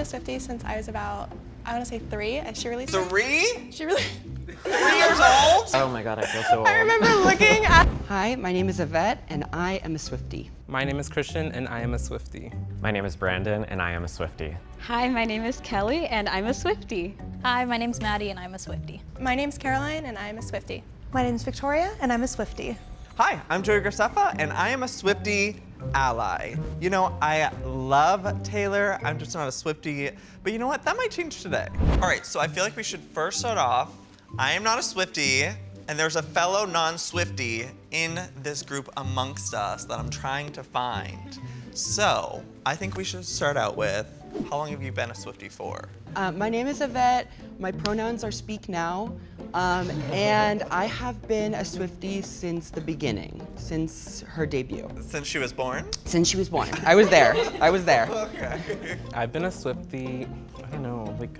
a Swiftie since I was about, I want to say 3. She released 3? She really 3 years old? Oh my god, I feel so old. I remember looking at. Hi, my name is Yvette, and I am a Swiftie. My name is Christian, and I am a Swiftie. My name is Brandon, and I am a Swiftie. Hi, my name is Kelly, and I'm a Swiftie. Hi, my name's Maddie, and I'm a Swiftie. My name's Caroline, and I'm a Swiftie. My name's Victoria, and I'm a Swiftie. Hi, I'm Joey Graceffa, and I am a Swiftie ally. You know, I love Taylor, I'm just not a Swiftie, but you know what, that might change today. All right, so I feel like we should first start off, I am not a Swiftie, and there's a fellow non-Swiftie in this group amongst us that I'm trying to find. So, I think we should start out with, how long have you been a Swiftie for? My name is Yvette, my pronouns are speak now, and I have been a Swiftie since the beginning, since her debut. Since she was born? Since she was born. I was there. I was there. Okay. I've been a Swiftie, I don't know, like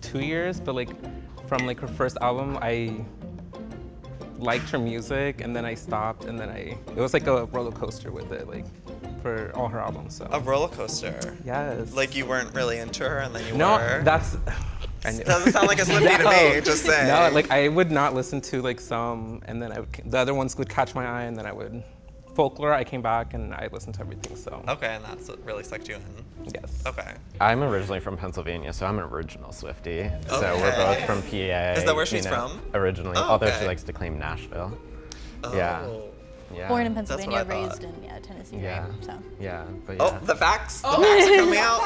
2 years, but like from like her first album, I liked her music, and then I stopped, and then it was like a roller coaster with it, like for all her albums. So. A roller coaster? Yes. Like you weren't really into her, and then you No, were? that's. I knew. Doesn't sound like a Swiftie to me, just saying. No, like I would not listen to like some, and then the other ones would catch my eye, and then I would. Folklore, I came back and I listened to everything, so. Okay, and that's what really sucked you in? Yes. Okay. I'm originally from Pennsylvania, so I'm an original Swiftie. So Okay. we're both from PA. Is that where she's from? Originally, Oh, although okay. she likes to claim Nashville. Oh. Yeah. Yeah. Born in That's what Pennsylvania, I raised thought. in Tennessee, Yeah. right? So. Yeah, but Oh, yeah. the facts? The facts are coming out?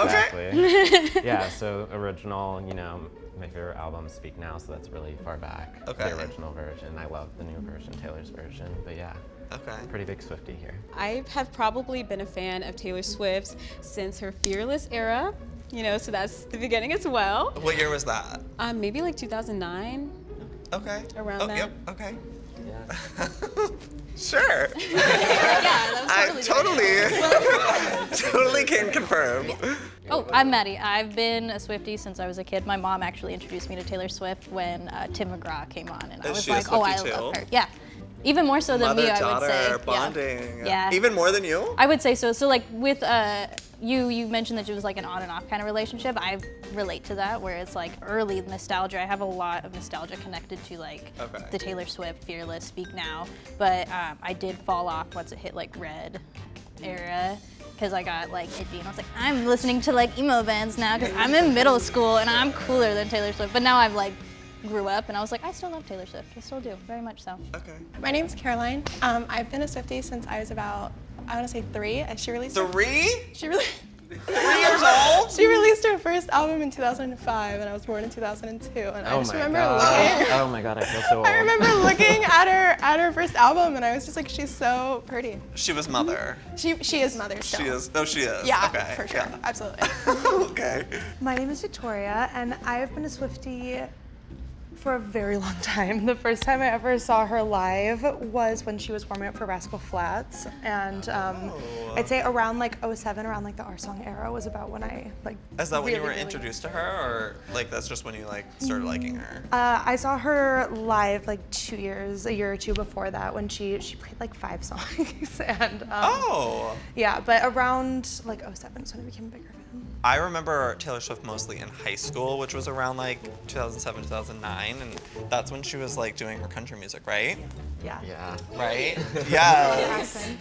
Exactly. Okay. Yeah, so original, you know, my favorite album, Speak Now, so that's really far back. Okay. The original version. I love the new version, Taylor's version, but yeah. Okay. Pretty big Swiftie here. I have probably been a fan of Taylor Swift since her Fearless era, you know, so that's the beginning as well. What year was that? Maybe like 2009. Okay. Around oh, that. Yep, okay. Yeah. Sure. Yeah, that was Totally can confirm. Oh, I'm Maddie. I've been a Swiftie since I was a kid. My mom actually introduced me to Taylor Swift when Tim McGraw came on, and I Is was she a like, oh, I Swiftie love too? her. Yeah, even more so than me, I would Mother-daughter say. bonding. Yeah. Even more than you? I would say so. So like with you mentioned that it was like an on and off kind of relationship. I relate to that, where it's like early nostalgia. I have a lot of nostalgia connected to like Okay. the Taylor Swift, Fearless, Speak Now, but I did fall off once it hit like Red era. Because I got like itchy and I was like, I'm listening to like emo bands now because I'm in middle school and I'm cooler than Taylor Swift. But now I've like grew up and I was like, I still love Taylor Swift. I still do, very much so. Okay. My name's Caroline. I've been a Swiftie since I was about, I want to say 3. She released. 3? She really. 3 years old? She released her first album in 2005, and I was born in 2002. And I Oh just my remember god. looking. Oh my god, I feel so old. I remember looking at her first album, and I was just like, she's so pretty. She was mother. She is mother still. She is. Oh, she is. Yeah, Okay. for sure, Yeah. absolutely. Okay. My name is Victoria, and I've been a Swiftie for a very long time. The first time I ever saw her live was when she was warming up for Rascal Flatts, and I'd say around like 07, around like the Our Song era was about when I like. Is that when you really, were really- introduced to her, or like that's just when you like started liking her? I saw her live like a year or two before that, when she played like 5 songs, and Oh. yeah, but around like 07 is when I became a bigger fan. I remember Taylor Swift mostly in high school, which was around like 2007, 2009, and that's when she was like doing her country music, right? Yeah. Yeah. Right? Yes.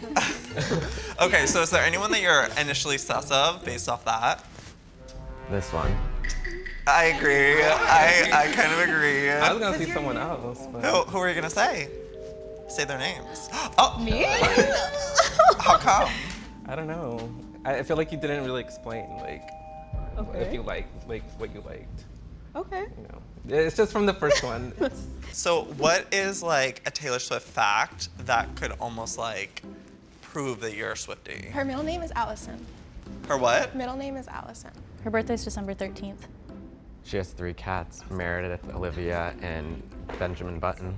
Okay, so is there anyone that you're initially sus of based off that? This one. I agree. I kind of agree. I was gonna see someone else. But... Who are you gonna say? Say their names. Oh, me? How come? I don't know. I feel like you didn't really explain like if you liked like what you liked. Okay. You know, it's just from the first one. So what is like a Taylor Swift fact that could almost like prove that you're a Swiftie? Her middle name is Allison. Her what? Middle name is Allison. Her birthday's December 13th. She has 3 cats, Meredith, Olivia, and Benjamin Button.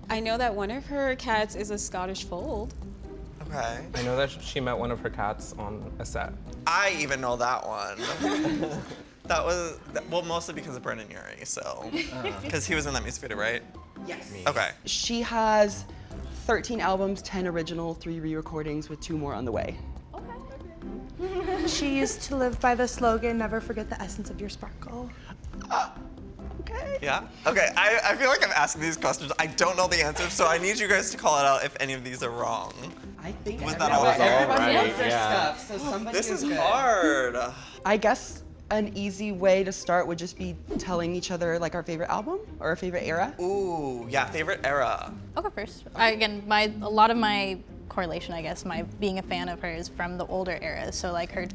I know that one of her cats is a Scottish fold. Okay. I know that she met one of her cats on a set. I even know that one. That was, well, mostly because of Brendan Urie, so. Because he was in that music video, right? Yes. Okay. She has 13 albums, 10 original, 3 re-recordings with 2 more on the way. Okay. She used to live by the slogan, never forget the essence of your sparkle. Okay. Yeah? Okay, I feel like I'm asking these questions. I don't know the answers, so I need you guys to call it out if any of these are wrong. I think Was that all right? everybody knows Right, their yeah. stuff, so somebody This is good. hard. I guess an easy way to start would just be telling each other like our favorite album or our favorite era. Ooh, yeah, favorite era. I'll go first. Again, a lot of my correlation, I guess, my being a fan of her is from the older eras. So like her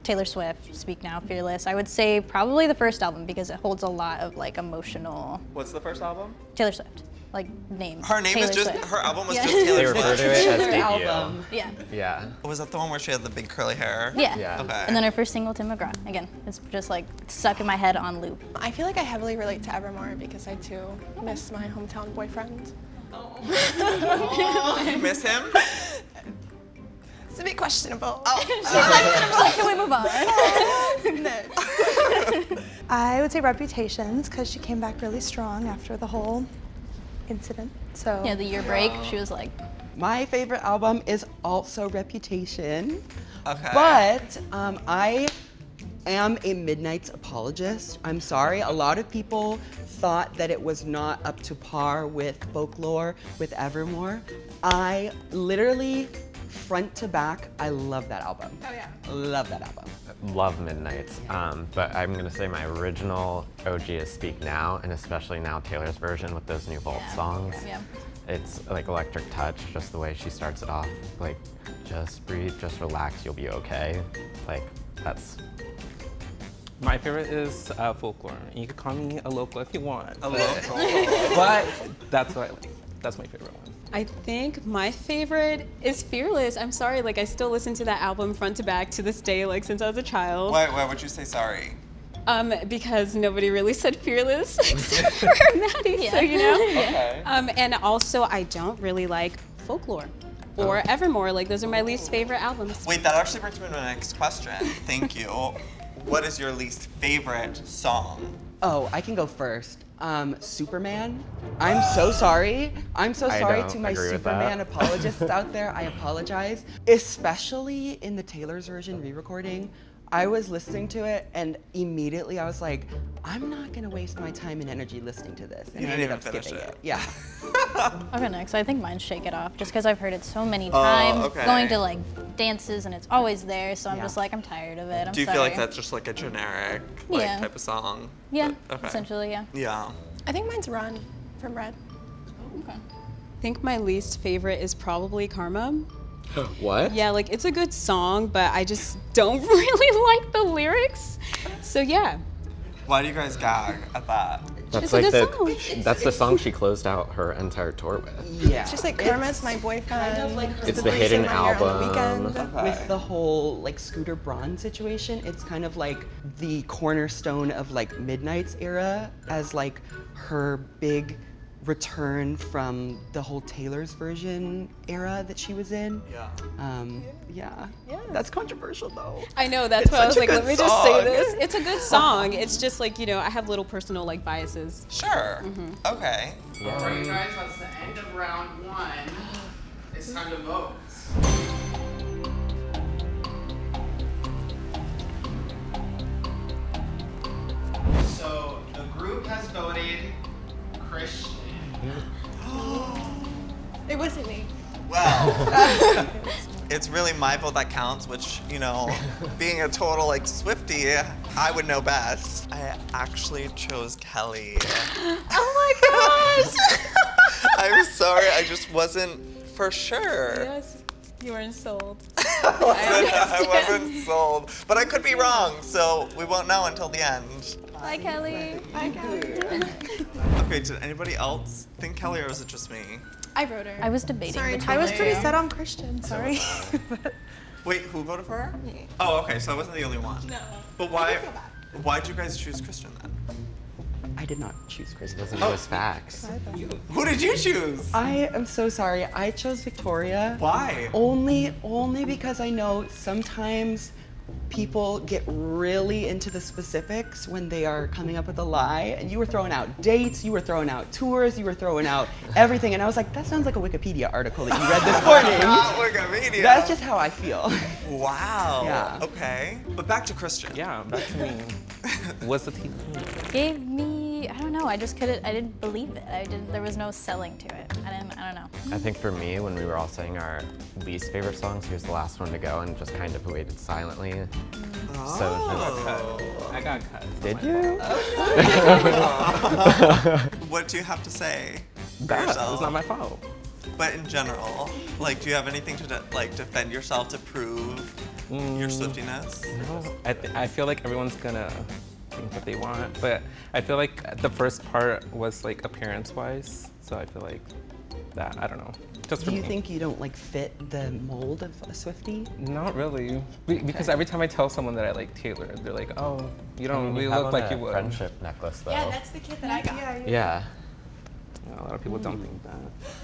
Taylor Swift, Speak Now, Fearless. I would say probably the first album because it holds a lot of like emotional. What's the first album? Taylor Swift, like name. Her name Taylor is just, Swift. her album was Yeah. just They Taylor refer Swift. to it as Favorite debut. album. Yeah. Yeah. Was that the one where she had the big curly hair? Yeah. Yeah. Okay. And then her first single, Tim McGraw. Again, it's just like stuck in my head on loop. I feel like I heavily relate to Evermore because I too miss my hometown boyfriend. You miss him? It's a bit questionable. Can we move on? I would say Reputations, because she came back really strong after the whole incident. So Yeah, the year break, she was like, My favorite album is also Reputation, Okay. but I am a Midnight's apologist. I'm sorry, a lot of people thought that it was not up to par with Folklore, with Evermore. I literally, front to back, I love that album. Oh yeah. Love that album. Love Midnights, but I'm gonna say my original OG is Speak Now, and especially now Taylor's version with those new Vault songs. yeah. It's like electric touch, just the way she starts it off. Like, just breathe, just relax, you'll be okay. Like, that's My favorite is Folklore. You could call me a local if you want. A local. But that's what I like. That's my favorite one. I think my favorite is Fearless. I'm sorry, like I still listen to that album front to back to this day, like since I was a child. Why would you say sorry? Because nobody really said Fearless except for Maddie, so you know. Okay. And also I don't really like Folklore or Evermore. Like those are my least favorite albums. Wait, that actually brings me to my next question. Thank you. What is your least favorite song? Oh, I can go first. Superman. I'm so sorry. I'm so I sorry don't to my agree with that. Superman apologists out there. I apologize. Especially in the Taylor's version re-recording. I was listening to it and immediately I was like, I'm not gonna waste my time and energy listening to this. And You I didn't ended even up finish skipping it. it. Yeah. I'll go next. I think mine's Shake It Off, just because I've heard it so many times, okay. going to like dances, and it's always there. So I'm Yeah. just like, I'm tired of it. I'm Do you sorry. feel like that's just like a generic Yeah. type of song? Yeah, Okay. essentially, yeah. Yeah. I think mine's Run from Red. Okay. I think my least favorite is probably Karma. what? Yeah, like it's a good song, but I just don't really like the lyrics. So yeah. Why do you guys gag at that? That's It's a like good the song. that's the song she closed out her entire tour with. Yeah. It's just like Karma's my boyfriend. kind of like her It's the the reason hidden why you're on the album. weekend. Okay. with the whole like Scooter Braun situation, it's kind of like the cornerstone of like Midnight's era as like her big return from the whole Taylor's version era that she was in. Yeah. Yeah. That's controversial though. I know, that's It's why I was such a like, let good me just say song. this. It's a good song. It's just like, you know, I have little personal like biases. Sure. Okay. All right, guys, that's the end of round one. It's time to vote. So the group has voted Christian. It wasn't me. Well, it's really my vote that counts, which, you know, being a total like Swiftie, I would know best. I actually chose Kelly. Oh my gosh! I'm sorry, I just wasn't for sure. Yes, you weren't sold. I wasn't sold. But I could be wrong, so we won't know until the end. Bye, Kelly. Okay, did anybody else think Kelly or was it just me? I wrote her. I was debating Sorry, between I was the pretty two. set on Christian, sorry. Wait, who voted for her? Oh, okay, so I wasn't the only one. No. But why'd you guys choose Christian then? I did not choose Kristen. Doesn't know his facts. Who did you choose? I am so sorry. I chose Victoria. Why? Only because I know sometimes people get really into the specifics when they are coming up with a lie. And you were throwing out dates, you were throwing out tours, you were throwing out everything. And I was like, that sounds like a Wikipedia article that you read this morning. Not Wikipedia. That's just how I feel. Wow. Yeah. Okay. But back to Christian. Yeah, back to me. What's the tea? Gave me, I don't know, I just couldn't, I didn't believe it. There was no selling to it. I don't know. I think for me, when we were all saying our least favorite songs, he was the last one to go and just kind of waited silently. So I got cut. did you? What do you have to say? for That yourself? was not my fault. But in general, like, do you have anything to like defend yourself to prove your Swiftiness? No, I feel like everyone's gonna think what they want, but I feel like the first part was like appearance-wise, so I feel like that, I don't know. Just for Do you me. think you don't like fit the mold of a Swiftie? Not really, because every time I tell someone that I like Taylor, they're like, "Oh, you don't really have look on like a you would." friendship necklace though. Yeah, that's the kid that I got. Yeah. A lot of people don't think that.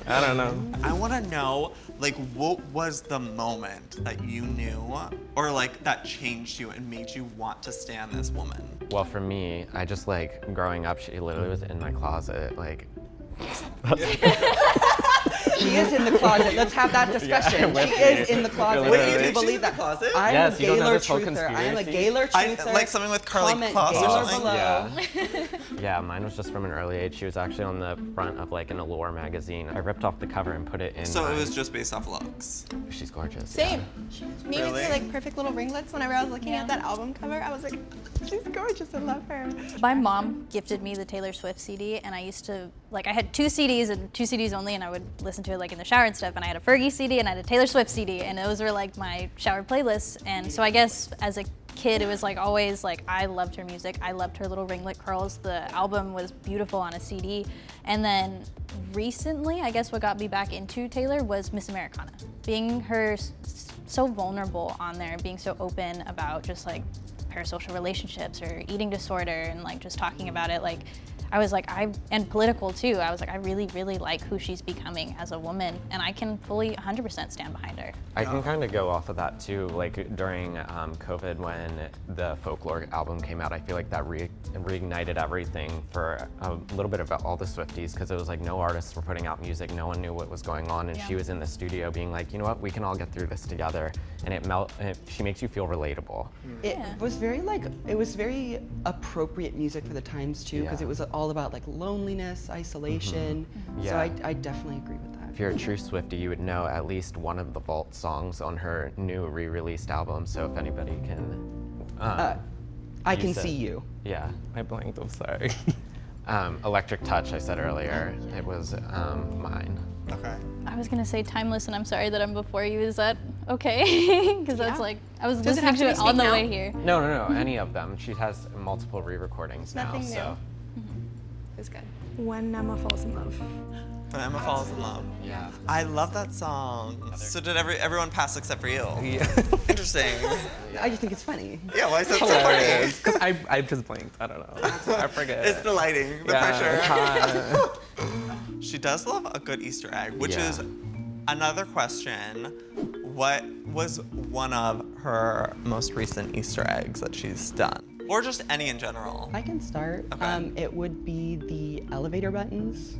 I don't know. I want to know, like, what was the moment that you knew, or like that changed you and made you want to stand this woman? Well, for me, I just like growing up, she literally was in my closet, like. She is in the closet. Let's have that discussion. with She me. is in the closet. Wait, Wait, you do think you she's believe in the that? closet? I'm Yes, a you don't know Gaylor this whole truther. I am a conspiracy? Gaylor truther. Like something with curly Comment claws or Gaylor something? below. Yeah. Yeah, mine was just from an early age. She was actually on the front of like an Allure magazine. I ripped off the cover and put it in. So it my- was just based off looks. She's gorgeous. Same. Me with Really? her like perfect little ringlets. Whenever I was looking at that album cover, I was like, she's gorgeous. I love her. My mom gifted me the Taylor Swift CD, and I used to, like, I had 2 CDs and 2 CDs only, and I would listen to it like in the shower and stuff, and I had a Fergie CD and I had a Taylor Swift CD, and those were like my shower playlists. And so I guess as a kid, it was like always like, I loved her music. I loved her little ringlet curls. The album was beautiful on a CD. And then recently, I guess what got me back into Taylor was Miss Americana. Being her so vulnerable on there, being so open about just like parasocial relationships or eating disorder and like just talking about it, like I was like, and political too, I was like, I really, really like who she's becoming as a woman, and I can fully 100% stand behind her. I can kind of go off of that too. Like during COVID, when the Folklore album came out, I feel like that reignited everything for a little bit about all the Swifties, because it was like no artists were putting out music, no one knew what was going on, and she was in the studio being like, you know what, we can all get through this together, and she makes you feel relatable. It was very like, it was very appropriate music for the times too, because Yeah. it was all about like loneliness, isolation. So Yeah. I definitely agree with that. If you're a true Swiftie, you would know at least one of the Vault songs on her new re-released album. So if anybody can, I Can use it. See You. Yeah. I blanked, I'm sorry. Electric Touch, I said earlier. It was mine. Okay. I was gonna say Timeless, and I'm sorry that I'm before you. Is that okay? Because that's like, I was Does it listening have to to be it on Speak the Now? way here. No, any of them. She has multiple re-recordings now, Nothing new. so. It was good. When Emma Falls in Love. When Emma Falls in Love. Yeah. I love that song. So did everyone pass except for you? Yeah. Interesting. I just think it's funny. Yeah, why is it so funny? Because I just blinked, I don't know. I forget. It's the lighting, the Yeah. pressure. She does love a good Easter egg, which Yeah. is another question. What was one of her most recent Easter eggs that she's done? Or just any in general? I can start. Okay. It would be the elevator buttons.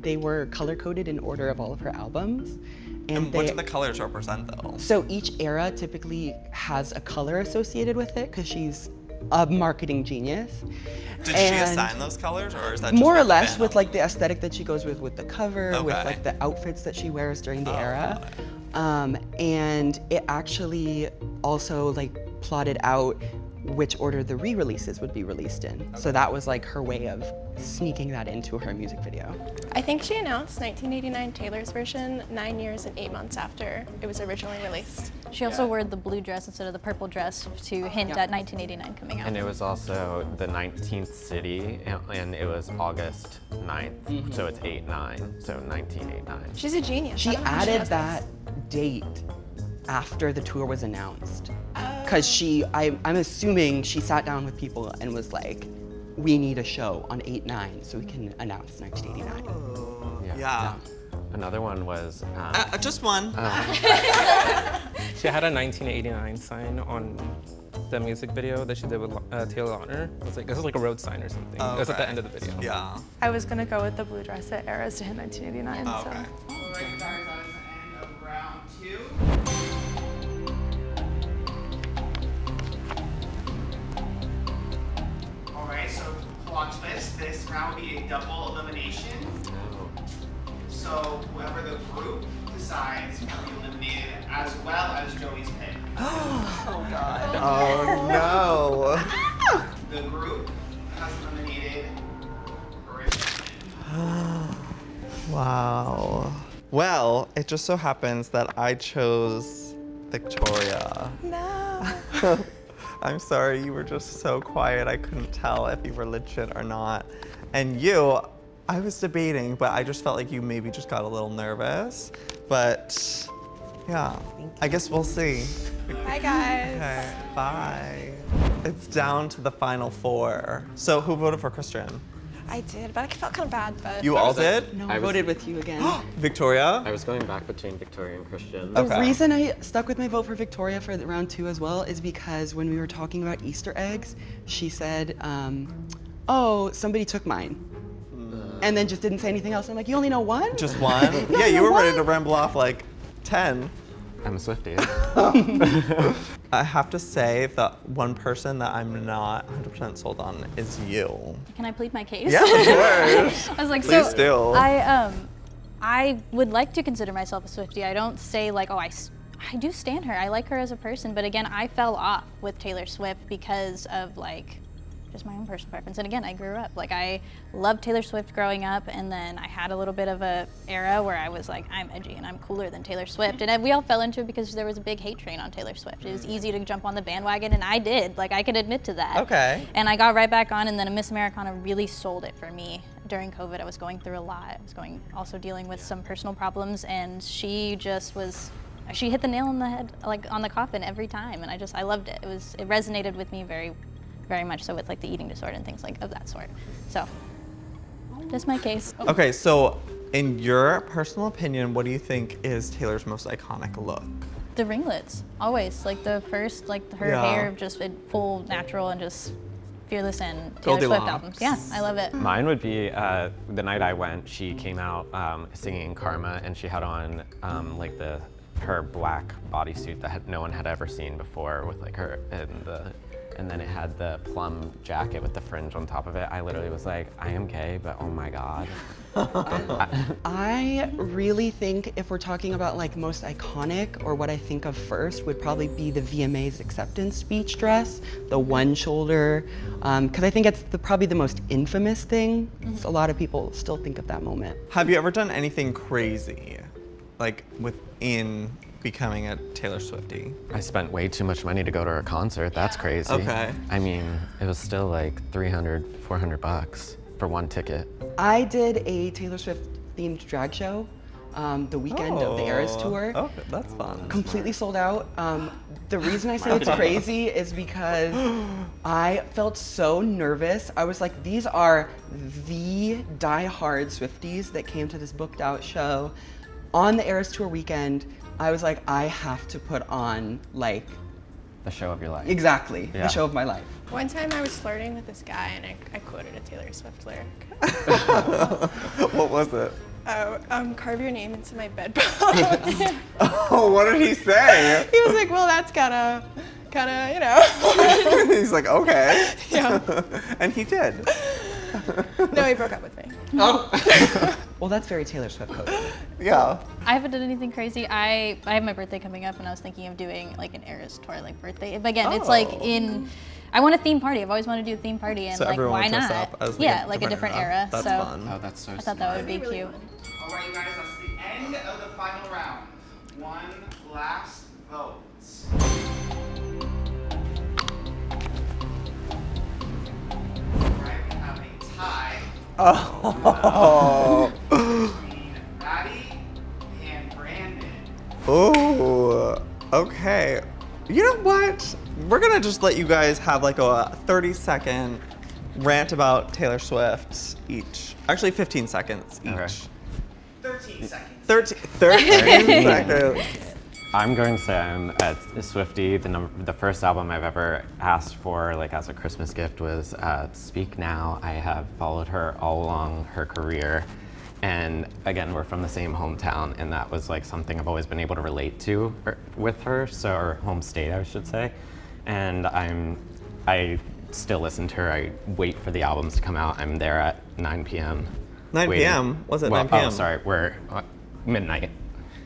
They were color-coded in order of all of her albums. And they, what do the colors represent though? So each era typically has a color associated with it because she's a marketing genius. Did she And assign those colors, or is that just more or what the less fandom- with like the aesthetic that she goes with the cover, with Okay. like the outfits that she wears during the Oh, era. And it actually also like plotted out which order the re-releases would be released in. So that was like her way of sneaking that into her music video. I think she announced 1989 Taylor's version 9 years and 8 months after it was originally released. She also wore the blue dress instead of the purple dress to hint at 1989 coming out. And it was also the 19th city, and it was August 9th, so it's 8/9, so 1989. She's a genius. I She don't know how added does that date after the tour was announced. Because I'm assuming she sat down with people and was like, we need a show on 8/9 so we can announce 1989. Yeah. Another one was. Just one. She had a 1989 sign on the music video that she did with Taylor Lautner. It was like a road sign or something. It was at the end of the video. Yeah. I was gonna go with the blue dress at Eras to hit 1989. Oh, so. okay. All right, you guys, that is the end of round 2. All right, so plot twist. This round will be a double elimination. So whoever the group decides will be eliminated, as well as Joey's pick. Oh no. The group has eliminated Graceffa. Wow. Well, it just so happens that I chose Victoria. No. I'm sorry, you were just so quiet. I couldn't tell if you were legit or not. And you, I was debating, but I just felt like you maybe just got a little nervous. But yeah, I guess we'll see. Hi guys. Okay, bye. It's down to the final 4. So who voted for Christian? I did, but I felt kind of bad. But You all did? No, I I was- voted with you again. Victoria? I was going back between Victoria and Christian. Okay. The reason I stuck with my vote for Victoria for round 2 as well is because when we were talking about Easter eggs, she said, oh, somebody took mine. And then just didn't say anything else. I'm like, you only know one? Just one? Yeah, you were ready to ramble off like 10. I'm a Swiftie. I have to say that one person that I'm not 100% sold on is you. Can I plead my case? Yeah, of course. I was like, Please so do. I would like to consider myself a Swiftie. I don't say like, oh, I do stan her. I like her as a person, but again, I fell off with Taylor Swift because of like just my own personal preference. And again, I grew up like I loved Taylor Swift growing up, and then I had a little bit of a era where I was like, I'm edgy and I'm cooler than Taylor Swift, and we all fell into it because there was a big hate train on Taylor Swift. It was easy to jump on the bandwagon, and I did. Like I could admit to that. Okay. And I got right back on, and then Miss Americana really sold it for me. During COVID, I was going through a lot. I was also dealing with some personal problems, and she just was. She hit the nail on the head, like on the coffin every time, and I loved it. It resonated with me very, very much so with like the eating disorder and things like of that sort. So, that's my case. Oh. Okay, so in your personal opinion, what do you think is Taylor's most iconic look? The ringlets, always like the first, like her Yeah. hair just full natural and just fearless and Taylor Swift Goldilocks. albums. Yeah, I love it. Mine would be the night I went. She came out singing "Karma," and she had on like her black bodysuit that no one had ever seen before, with like her and then it had the plum jacket with the fringe on top of it. I literally was like, I am gay, but oh my god. I really think if we're talking about like most iconic, or what I think of first, would probably be the VMA's acceptance speech dress, the one shoulder, because I think it's probably the most infamous thing. So a lot of people still think of that moment. Have you ever done anything crazy, like within becoming a Taylor Swiftie? I spent way too much money to go to her concert. That's crazy. Okay. I mean, it was still like $300, $400 for one ticket. I did a Taylor Swift themed drag show the weekend of the Eras tour. Oh, that's fun. Completely sold out. The reason I say it's crazy is because I felt so nervous. I was like, these are the die-hard Swifties that came to this booked out show. On the Eras tour weekend, I was like, I have to put on like, The show of your life. exactly, Yeah. the show of my life. One time I was flirting with this guy and I quoted a Taylor Swift lyric. What was it? Oh, carve your name into my bedpost. Oh, what did he say? He was like, well, that's kinda, you know. He's like, okay. Yeah. And he did. No, he broke up with me. Well, that's very Taylor Swift code. Yeah. I haven't done anything crazy. I have my birthday coming up, and I was thinking of doing like an Eras tour, like birthday. But again, it's like I want a theme party. I've always wanted to do a theme party, and So like everyone why dress not? up as Like a different era. That's so fun. Oh, that's so I thought that would be cute. All right, you guys, that's the end of the final round. One last vote. All right, we have a tie Oh. between Maddie and Brandon. Oh. Okay. You know what? We're gonna just let you guys have like a 30-second rant about Taylor Swift each. Actually, 15 seconds each. Okay. 30 13 seconds. 13 seconds. I'm going to say I'm at Swiftie. The first album I've ever asked for, like as a Christmas gift, was Speak Now. I have followed her all along her career, and again, we're from the same hometown, and that was like something I've always been able to relate to with her, or home state, I should say. And I still listen to her. I wait for the albums to come out. I'm there at 9 p.m. 9 waiting. p.m. Was it Well, 9 p.m.? Oh, sorry, we're midnight.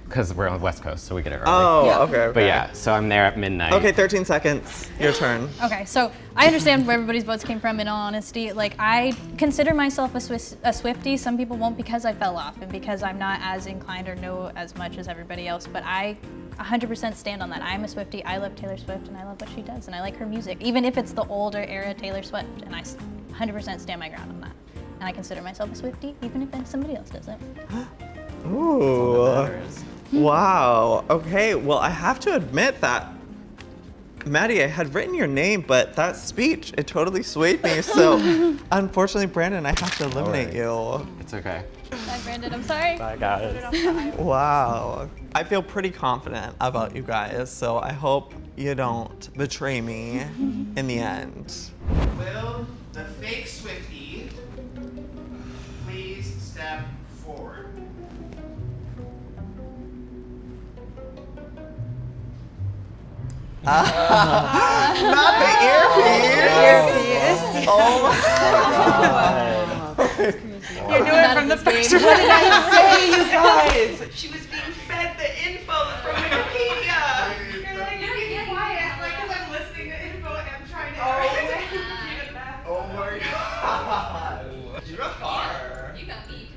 Because we're on the West Coast, so we get it early. Oh, okay. But yeah, so I'm there at midnight. Okay, 13 seconds. Your turn. Okay, so I understand where everybody's votes came from, in all honesty. Like, I consider myself a Swiftie. Some people won't because I fell off and because I'm not as inclined or know as much as everybody else, but I 100% stand on that. I'm a Swiftie. I love Taylor Swift, and I love what she does, and I like her music, even if it's the older era Taylor Swift, and I 100% stand my ground on that. And I consider myself a Swiftie, even if somebody else doesn't. Ooh. Wow. Okay, well, I have to admit that, Maddie, I had written your name, but that speech, it totally swayed me. So, unfortunately, Brandon, I have to eliminate you. It's okay. Bye, Brandon. I'm sorry. Bye, guys. Wow. I feel pretty confident about you guys, so I hope you don't betray me in the end. Will the fake Swiftie please step forward? Not the earpiece. Oh my God. You knew it from the first one. What did I say, you guys? She was being fed the info from Wikipedia. You're like, you're being quiet, like, because I'm listening to info and I'm trying to repeat it back. Oh my God. You got far. You got me.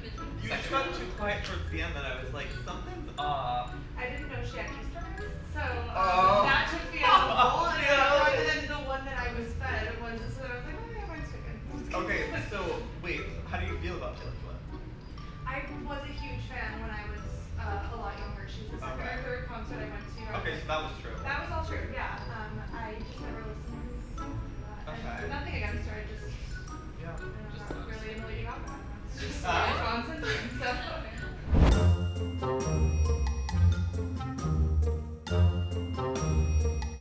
You just got too quiet towards the end that I was like, something's off. I didn't know she had Easter eggs, so Oh. that took me as a whole, and No. rather than the one that I was fed was this one. I was like, oh yeah, mine's chicken. Okay, so wait, how do you feel about Taylor Swift? I was a huge fan when I was a lot younger. She was the second or third concert I went to. Okay, so that was true. That was all true, yeah. I just never listened to her. Okay. Nothing against her, I just